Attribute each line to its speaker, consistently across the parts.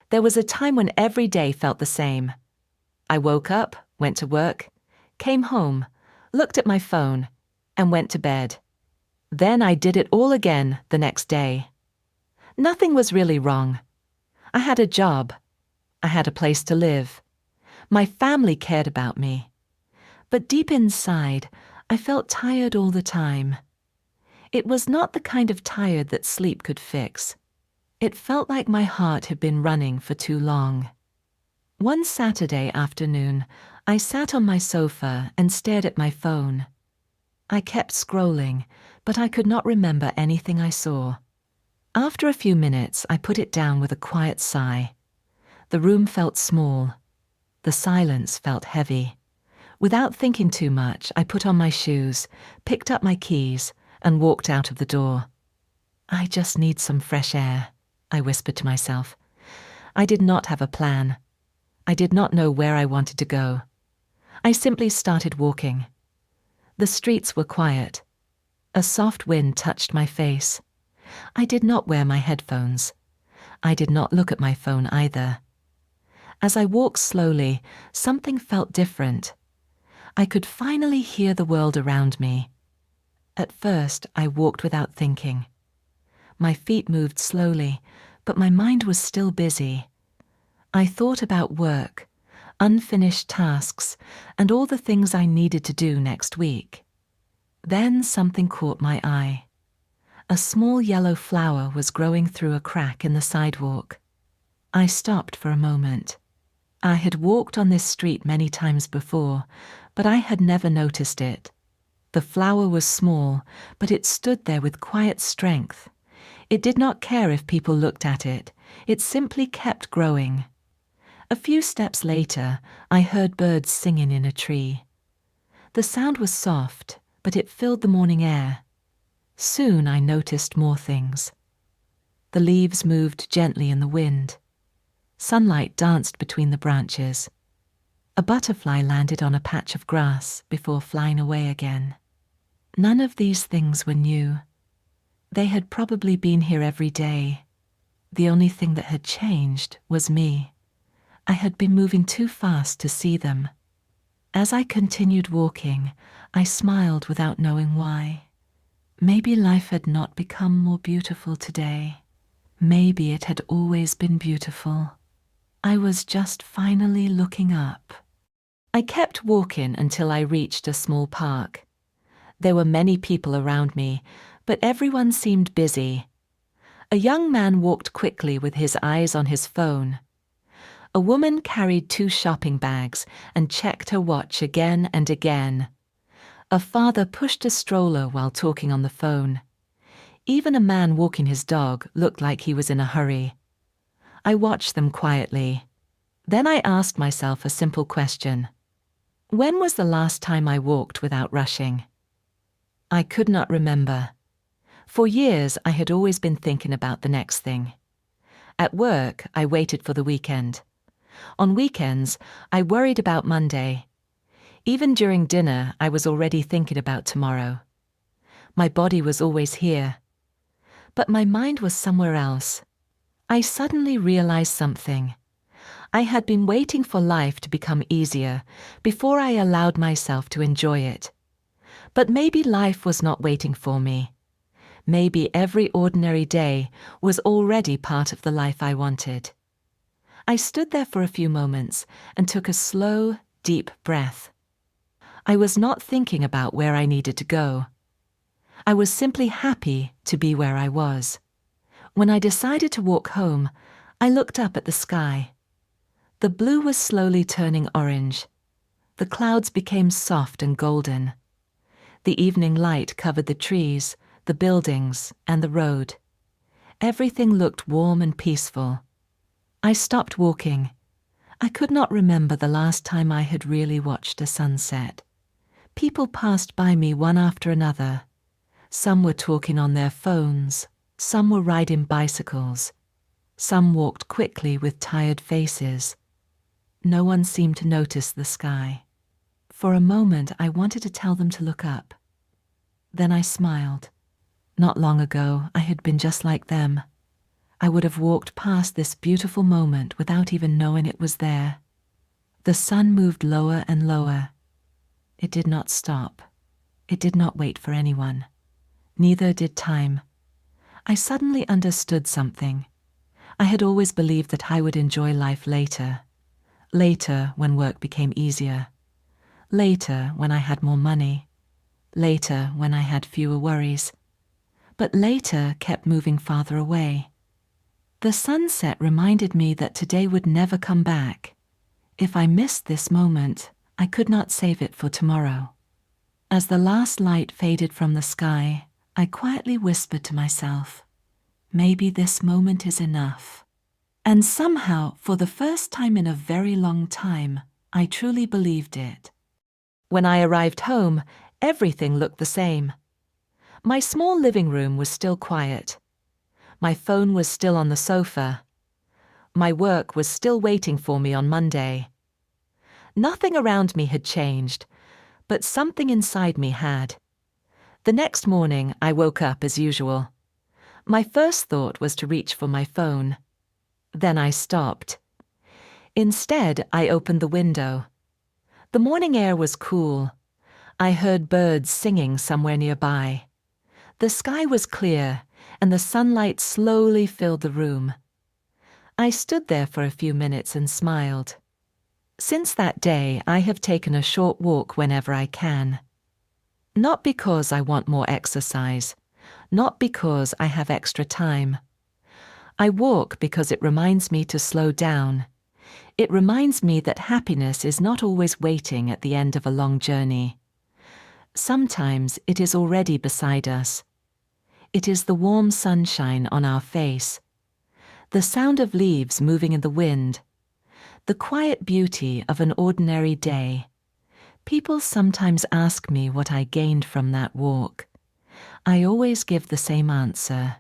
Speaker 1: There was a time when every day felt the same. I woke up, went to work, came home, looked at my phone, and went to bed. Then I did it all again the next day. Nothing was really wrong. I had a job. I had a place to live. My family cared about me. But deep inside, I felt tired all the time. It was not the kind of tired that sleep could fix. It felt like my heart had been running for too long. One Saturday afternoon, I sat on my sofa and stared at my phone. I kept scrolling, but I could not remember anything I saw. After a few minutes, I put it down with a quiet sigh. The room felt small. The silence felt heavy. Without thinking too much, I put on my shoes, picked up my keys, and walked out of the door. I just need some fresh air, I whispered to myself. I did not have a plan. I did not know where I wanted to go. I simply started walking. The streets were quiet. A soft wind touched my face. I did not wear my headphones. I did not look at my phone either. As I walked slowly, something felt different. I could finally hear the world around me. At first, I walked without thinking. My feet moved slowly, but my mind was still busy. I thought about work, unfinished tasks, and all the things I needed to do next week. Then something caught my eye. A small yellow flower was growing through a crack in the sidewalk. I stopped for a moment. I had walked on this street many times before, but I had never noticed it. The flower was small, but it stood there with quiet strength. It did not care if people looked at it. It simply kept growing. A few steps later, I heard birds singing in a tree. The sound was soft, but it filled the morning air. Soon I noticed more things. The leaves moved gently in the wind. Sunlight danced between the branches. A butterfly landed on a patch of grass before flying away again. None of these things were new. They had probably been here every day. The only thing that had changed was me. I had been moving too fast to see them. As I continued walking, I smiled without knowing why. Maybe life had not become more beautiful today. Maybe it had always been beautiful. I was just finally looking up. I kept walking until I reached a small park. There were many people around me, but everyone seemed busy. A young man walked quickly with his eyes on his phone. A woman carried 2 shopping bags and checked her watch again and again. A father pushed a stroller while talking on the phone. Even a man walking his dog looked like he was in a hurry. I watched them quietly. Then I asked myself a simple question. When was the last time I walked without rushing? I could not remember. For years, I had always been thinking about the next thing. At work, I waited for the weekend. On weekends, I worried about Monday. Even during dinner, I was already thinking about tomorrow. My body was always here. But my mind was somewhere else. I suddenly realized something. I had been waiting for life to become easier before I allowed myself to enjoy it. But maybe life was not waiting for me. Maybe every ordinary day was already part of the life I wanted. I stood there for a few moments and took a slow, deep breath. I was not thinking about where I needed to go. I was simply happy to be where I was. When I decided to walk home, I looked up at the sky. The blue was slowly turning orange. The clouds became soft and golden. The evening light covered the trees, the buildings, and the road. Everything looked warm and peaceful. I stopped walking. I could not remember the last time I had really watched a sunset. People passed by me one after another. Some were talking on their phones. Some were riding bicycles. Some walked quickly with tired faces. No one seemed to notice the sky. For a moment, I wanted to tell them to look up. Then I smiled. Not long ago, I had been just like them. I would have walked past this beautiful moment without even knowing it was there. The sun moved lower and lower. It did not stop. It did not wait for anyone. Neither did time. I suddenly understood something. I had always believed that I would enjoy life later. Later, when work became easier. Later, when I had more money. Later, when I had fewer worries. But later kept moving farther away. The sunset reminded me that today would never come back. If I missed this moment, I could not save it for tomorrow. As the last light faded from the sky, I quietly whispered to myself, maybe this moment is enough. And somehow, for the first time in a very long time, I truly believed it. When I arrived home, everything looked the same. My small living room was still quiet. My phone was still on the sofa. My work was still waiting for me on Monday. Nothing around me had changed, but something inside me had. The next morning, I woke up as usual. My first thought was to reach for my phone. Then I stopped. Instead, I opened the window. The morning air was cool. I heard birds singing somewhere nearby. The sky was clear, and the sunlight slowly filled the room. I stood there for a few minutes and smiled. Since that day, I have taken a short walk whenever I can. Not because I want more exercise, not because I have extra time. I walk because it reminds me to slow down. It reminds me that happiness is not always waiting at the end of a long journey. Sometimes it is already beside us. It is the warm sunshine on our face, the sound of leaves moving in the wind, the quiet beauty of an ordinary day. People sometimes ask me what I gained from that walk. I always give the same answer.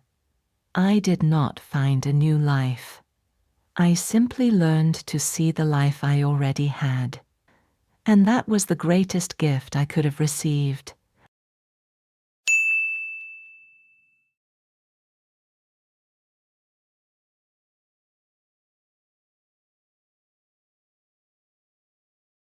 Speaker 1: I did not find a new life. I simply learned to see the life I already had. And that was the greatest gift I could have received.